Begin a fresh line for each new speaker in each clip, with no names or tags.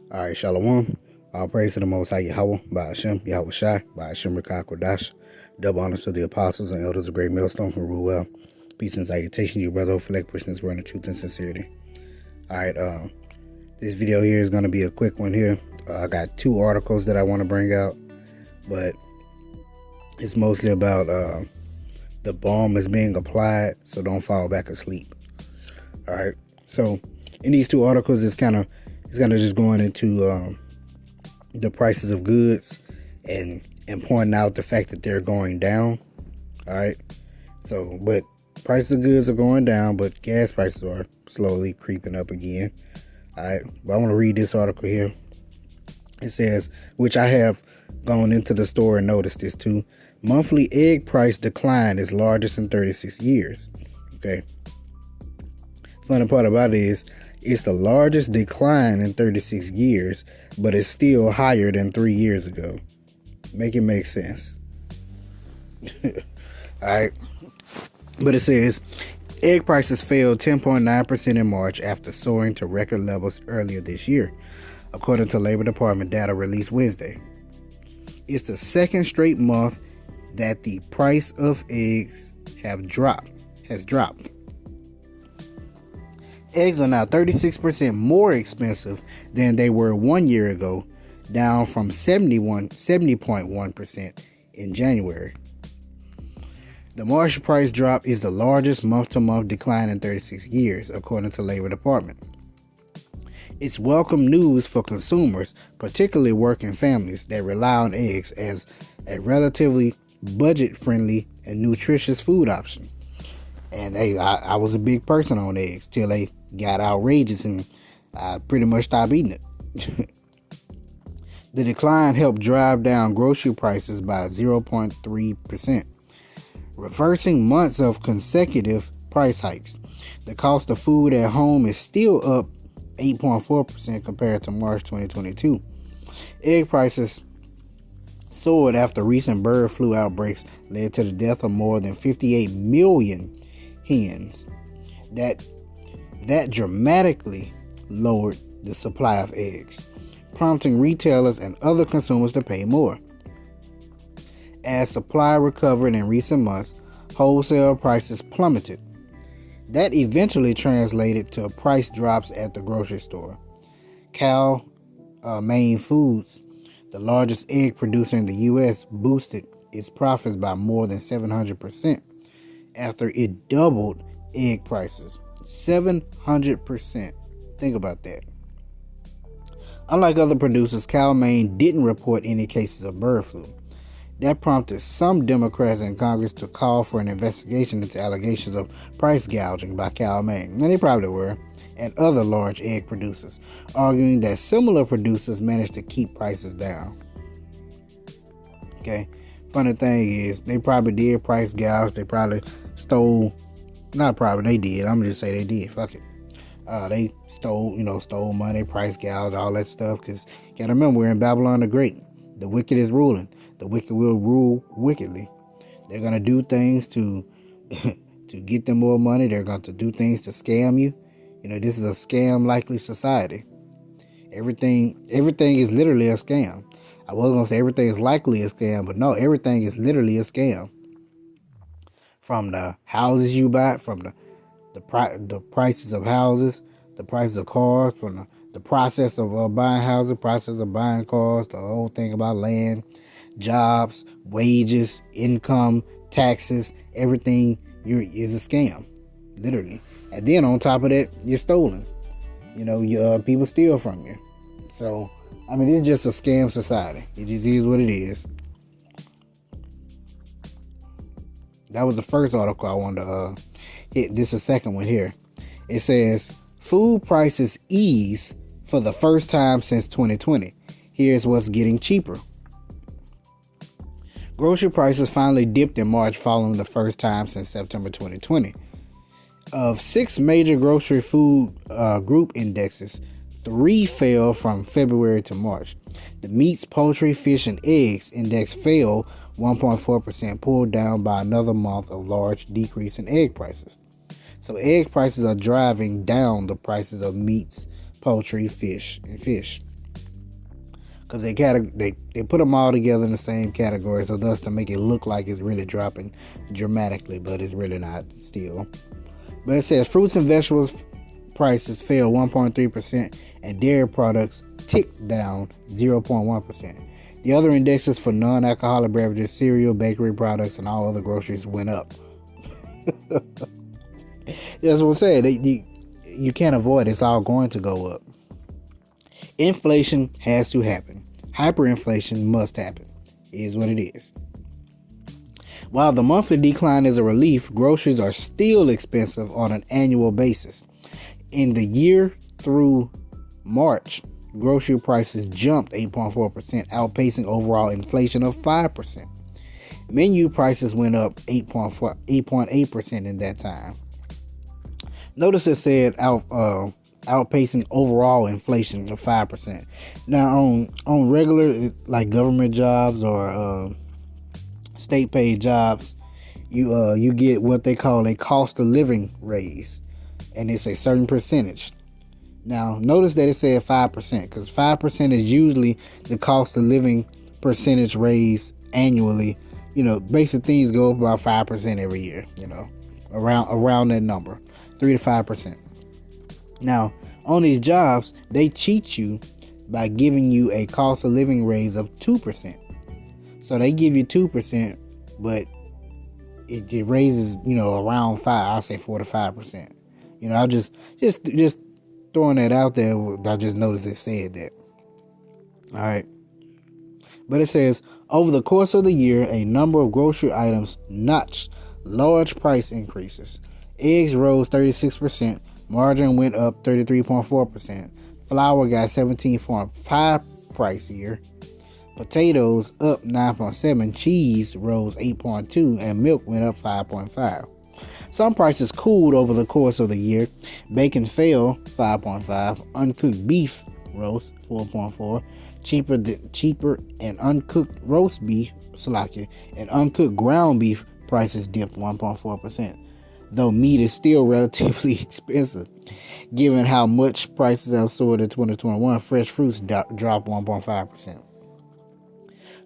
All right, Shalom. All praise to the Most High Yahweh, by Hashem, Yahweh Shai, by Hashem Rakah Kodash. Double honors to the apostles and elders of Great Millstone who rule well. Peace and salutation to you, brother. Hopefully, pushing this word in truth and sincerity. All right, this video here is going to be a quick one here. I got two articles that I want to bring out, but it's mostly about the balm is being applied, so don't fall back asleep. All right, so in these two articles, it's kind of just going into the prices of goods and pointing out the fact that they're going down. All right. So, but prices of goods are going down, but gas prices are slowly creeping up again. All right. But I want to read this article here. It says, which I have gone into the store and noticed this too. Monthly egg price decline is largest in 36 years. Okay. Funny part about it is, it's the largest decline in 36 years, but it's still higher than 3 years ago. Make it make sense. All right. But it says, egg prices fell 10.9% in March after soaring to record levels earlier this year, according to Labor Department data released Wednesday. It's the second straight month that the price of eggs has dropped. Eggs are now 36% more expensive than they were 1 year ago, down from 70.1% in January. The March price drop is the largest month-to-month decline in 36 years, according to Labor Department. It's welcome news for consumers, particularly working families that rely on eggs as a relatively budget-friendly and nutritious food option. And I was a big person on eggs till they got outrageous and I pretty much stopped eating it. The decline helped drive down grocery prices by 0.3%, reversing months of consecutive price hikes. The cost of food at home is still up 8.4% compared to March 2022. Egg prices soared after recent bird flu outbreaks led to the death of more than 58 million hens. That dramatically lowered the supply of eggs, prompting retailers and other consumers to pay more. As supply recovered in recent months, wholesale prices plummeted. That eventually translated to price drops at the grocery store. Maine Foods, the largest egg producer in the U.S., boosted its profits by more than 700% after it doubled egg prices. 700%. Think about that. Unlike other producers, Maine didn't report any cases of bird flu. That prompted some Democrats in Congress to call for an investigation into allegations of price gouging by Maine, and they probably were, and other large egg producers, arguing that similar producers managed to keep prices down. Okay. Funny thing is, they probably did price gouge. They probably stole. Not probably, they did. I'm gonna just say they did. Fuck it. They stole money, price gouge, all that stuff. Because you gotta remember, we're in Babylon the Great. The wicked is ruling. The wicked will rule wickedly. They're gonna do things to get them more money. They're going to do things to scam you. This is a scam-likely society. Everything is literally a scam. I was gonna say everything is likely a scam, but no, everything is literally a scam. From the houses you buy, from the prices of houses, the prices of cars, from the process of buying houses, process of buying cars, the whole thing about land, jobs, wages, income, taxes, everything is a scam, literally. And then on top of that, you're stolen. People steal from you. So, it's just a scam society. It just is what it is. That was the first article I wanted to hit. This is the second one here. It says, food prices ease for the first time since 2020. Here's what's getting cheaper. Grocery prices finally dipped in March following the first time since September 2020. Of 6 major grocery food group indexes, 3 fell from February to March. The meats, poultry, fish, and eggs index fell 1.4%, pulled down by another month of large decrease in egg prices. So egg prices are driving down the prices of meats, poultry, fish, and fish. because they put them all together in the same category, so thus to make it look like it's really dropping dramatically, but it's really not still. But it says fruits and vegetables prices fell 1.3%, and dairy products ticked down 0.1%. The other indexes for non-alcoholic beverages, cereal, bakery products, and all other groceries went up. That's what I'm saying. You can't avoid it. It's all going to go up. Inflation has to happen. Hyperinflation must happen. It is what it is. While the monthly decline is a relief, groceries are still expensive on an annual basis. In the year through March, grocery prices jumped 8.4%, outpacing overall inflation of 5%. Menu prices went up 8.8% in that time. Notice it said outpacing overall inflation of 5%. Now on regular like government jobs or state paid jobs, you get what they call a cost of living raise, and it's a certain percentage. Now notice that it said 5%, because 5% is usually the cost of living percentage raise annually. Basic things go up about 5% every year. Around that number, 3 to 5%. Now, on these jobs, they cheat you by giving you a cost of living raise of 2%. So they give you 2%, but it raises, around 5. I'll say 4 to 5%. I'll just throwing that out there. I just noticed it said that. All right. But it says, over the course of the year, a number of grocery items notched large price increases. Eggs rose 36%. Margarine went up 33.4%. Flour got 17.5% pricier. Potatoes up 9.7%. Cheese rose 8.2%. And milk went up 5.5%. Some prices cooled over the course of the year. Bacon fell 5.5%. Uncooked beef rose 4.4%. Cheaper and uncooked roast beef, and uncooked ground beef prices dipped 1.4%. Though meat is still relatively expensive. Given how much prices have soared in 2021, fresh fruits dropped 1.5%.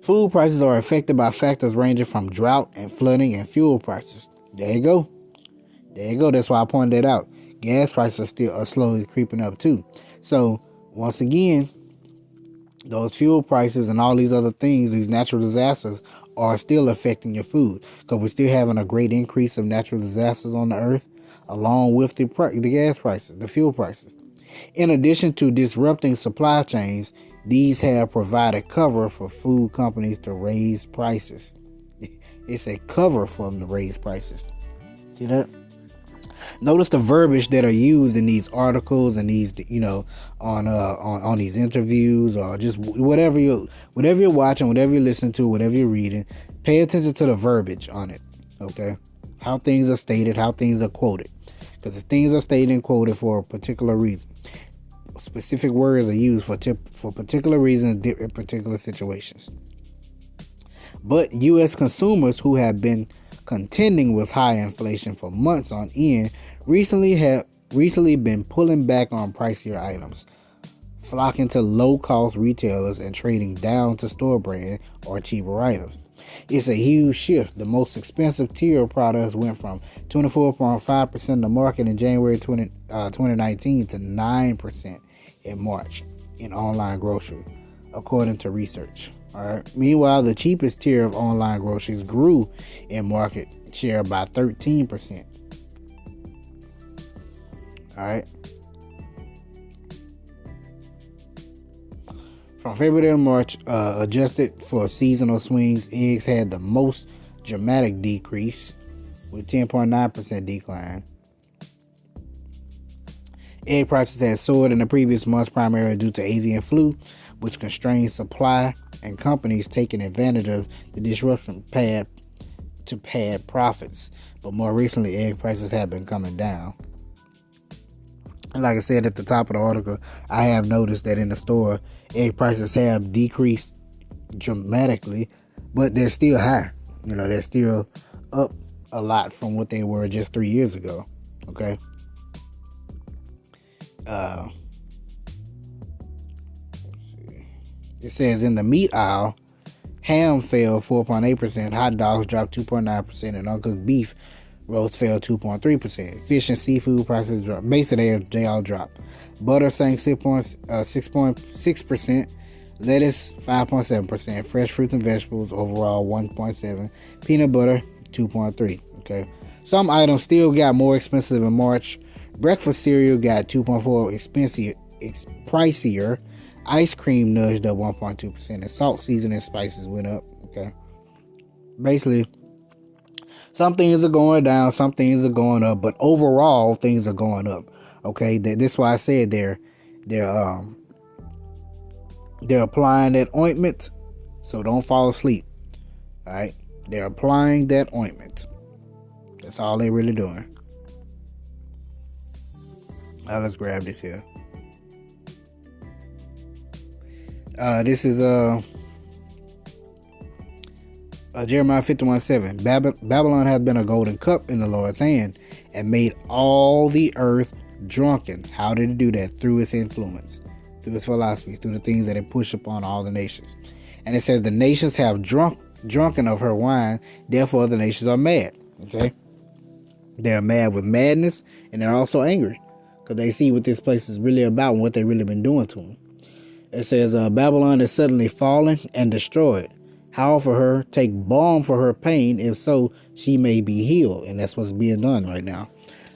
Food prices are affected by factors ranging from drought and flooding and fuel prices. There you go. That's why I pointed that out. Gas prices are slowly creeping up too. So once again, those fuel prices and all these other things, these natural disasters, are still affecting your food, because we're still having a great increase of natural disasters on the earth, along with the gas prices, the fuel prices. In addition to disrupting supply chains, these have provided cover for food companies to raise prices. It's a cover for them to raise prices. See that? Notice the verbiage that are used in these articles and these, on these interviews, or just whatever you're watching, whatever you're listening to, whatever you're reading. Pay attention to the verbiage on it. Okay, how things are stated, how things are quoted, because if things are stated and quoted for a particular reason, specific words are used for particular reasons in particular situations. But U.S. consumers who have been contending with high inflation for months on end recently been pulling back on pricier items, flocking to low-cost retailers and trading down to store brand or cheaper items. It's a huge shift. The most expensive tier of products went from 24.5% of the market in January 2019 to 9% in March in online grocery, according to research. All right. Meanwhile, the cheapest tier of online groceries grew in market share by 13%. All right. From February to March, adjusted for seasonal swings, eggs had the most dramatic decrease with 10.9% decline. Egg prices had soared in the previous months primarily due to avian flu, which constrained supply, and companies taking advantage of the disruption to pad profits. But more recently, egg prices have been coming down. And like I said at the top of the article, I have noticed that in the store, egg prices have decreased dramatically, but they're still high. They're still up a lot from what they were just 3 years ago. Okay. Let's see. It says in the meat aisle, ham fell 4.8%, hot dogs dropped 2.9%, and uncooked beef roast fell 2.3%. Fish and seafood prices dropped. Basically, they all dropped. Butter sank 6.6%. Lettuce 5.7%. Fresh fruits and vegetables overall 1.7%. Peanut butter 2.3%. Okay. Some items still got more expensive in March. Breakfast cereal got 2.4% pricier. Ice cream nudged up 1.2%, and salt, seasoning, spices went up. Okay, basically, some things are going down, some things are going up, but overall, things are going up. Okay, that's why I said they're applying that ointment, so don't fall asleep. All right, they're applying that ointment. That's all they're really doing. Now let's grab this here. This is Jeremiah 51:7. Babylon has been a golden cup in the Lord's hand and made all the earth drunken. How did it do that? Through its influence, through its philosophies, through the things that it pushed upon all the nations. And it says the nations have drunken of her wine, therefore the nations are mad. Okay, they're mad with madness, and they're also angry because they see what this place is really about and what they've really been doing to them. It says, Babylon is suddenly fallen and destroyed. Howl for her, take balm for her pain, if so, she may be healed. And that's what's being done right now.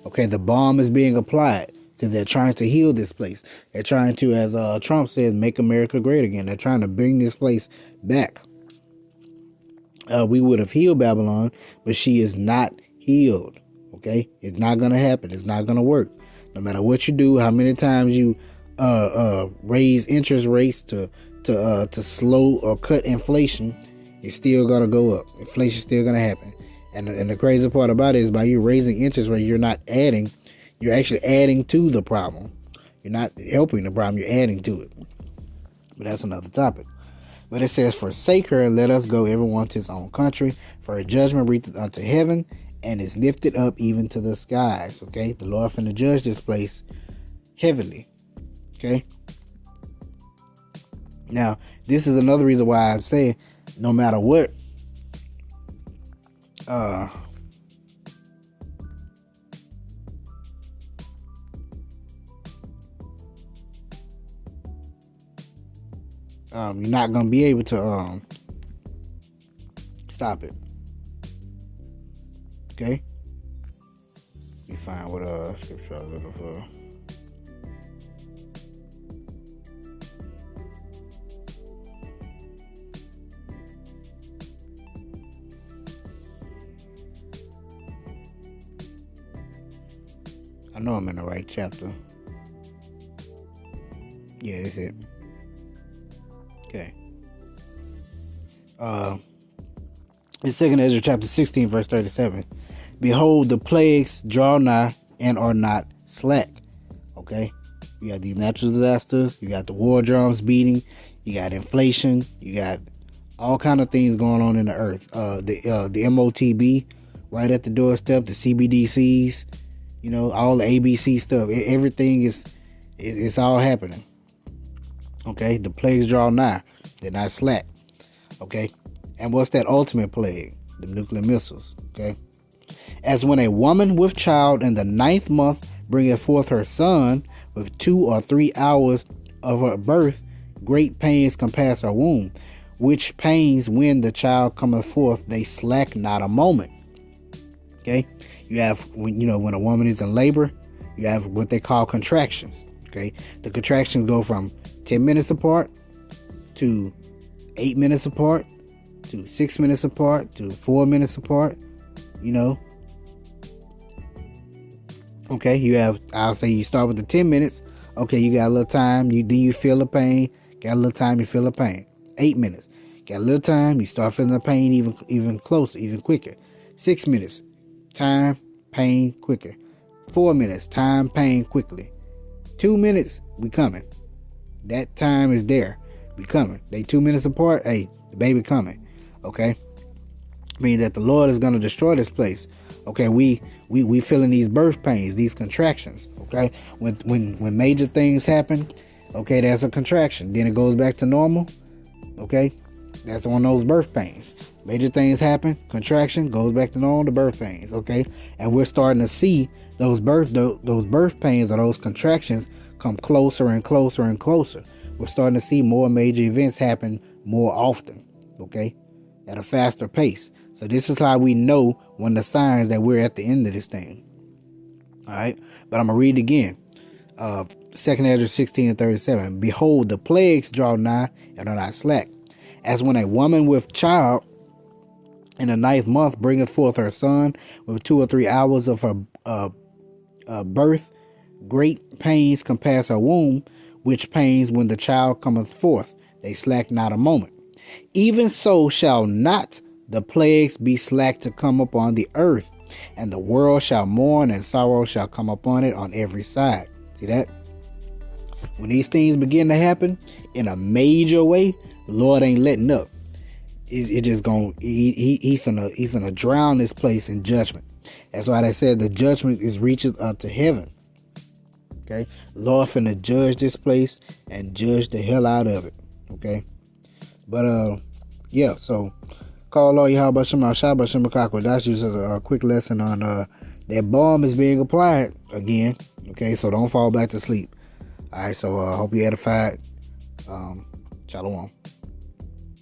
Okay, the balm is being applied because they're trying to heal this place. They're trying to, as Trump says, make America great again. They're trying to bring this place back. We would have healed Babylon, but she is not healed. Okay, it's not going to happen. It's not going to work. No matter what you do, how many times you raise interest rates to slow or cut inflation, it's still gonna go up. Inflation's still gonna happen. And the crazy part about it is by you raising interest rate, you're not adding, you're actually adding to the problem. You're not helping the problem, you're adding to it. But that's another topic. But it says, forsake her, let us go everyone to his own country, for her judgment reacheth unto heaven, and is lifted up even to the skies. Okay, the Lord finna judge this place heavily. Okay. Now, this is another reason why I say, no matter what, you're not gonna be able to stop it. Okay. Let me find what scripture I was looking for. I know I'm in the right chapter. Yeah, that's it. Okay. In 2nd Ezra chapter 16, verse 37. Behold, the plagues draw nigh and are not slack. Okay. You got these natural disasters. You got the war drums beating. You got inflation. You got all kind of things going on in the earth. The MOTB right at the doorstep. The CBDCs. You know, all the ABC stuff. Everything it's all happening. Okay, the plagues draw nigh. They're not slack. Okay, and what's that ultimate plague? The nuclear missiles. Okay, as when a woman with child in the 9th month bringeth forth her son with 2 or 3 hours of her birth, great pains compass her womb, which pains when the child cometh forth, they slack not a moment. Okay. You have, when a woman is in labor, you have what they call contractions. Okay. The contractions go from 10 minutes apart to 8 minutes apart to 6 minutes apart to 4 minutes apart. Okay. I'll say you start with the 10 minutes. Okay. You got a little time. Then you feel the pain. Got a little time. You feel the pain. 8 minutes. Got a little time. You start feeling the pain even closer, even quicker. 6 minutes. Time, pain, quicker. 4 minutes, time, pain, quickly. 2 minutes, we coming. That time is there. We coming. They 2 minutes apart. Hey, the baby coming. Okay. Meaning that the Lord is going to destroy this place. Okay. We feeling these birth pains, these contractions. Okay. When major things happen, okay, that's a contraction. Then it goes back to normal. Okay, that's on those birth pains. Major things happen, contraction goes back to normal, the birth pains. Okay, and we're starting to see those birth pains or those contractions come closer and closer and closer. We're starting to see more major events happen more often. Okay, at a faster pace. So this is how we know when the signs that we're at the end of this thing. All right, but I'm gonna read it again. 2 Ezra 16:37. Behold, the plagues draw nigh and are not slack, as when a woman with child in the 9th month bringeth forth her son with 2 or 3 hours of her birth. Great pains compass her womb, which pains when the child cometh forth. They slack not a moment. Even so shall not the plagues be slack to come upon the earth, and the world shall mourn, and sorrow shall come upon it on every side. See that? When these things begin to happen in a major way, the Lord ain't letting up. It just gonna he finna drown this place in judgment. That's why they said the judgment is reaches unto heaven. Okay, Lord finna judge this place and judge the hell out of it. Okay, but yeah. So call all Yahweh Shem Shaba Shem Kakwa. That's just a quick lesson on that balm is being applied again. Okay, so don't fall back to sleep. All right, so hope you edified. Shalom.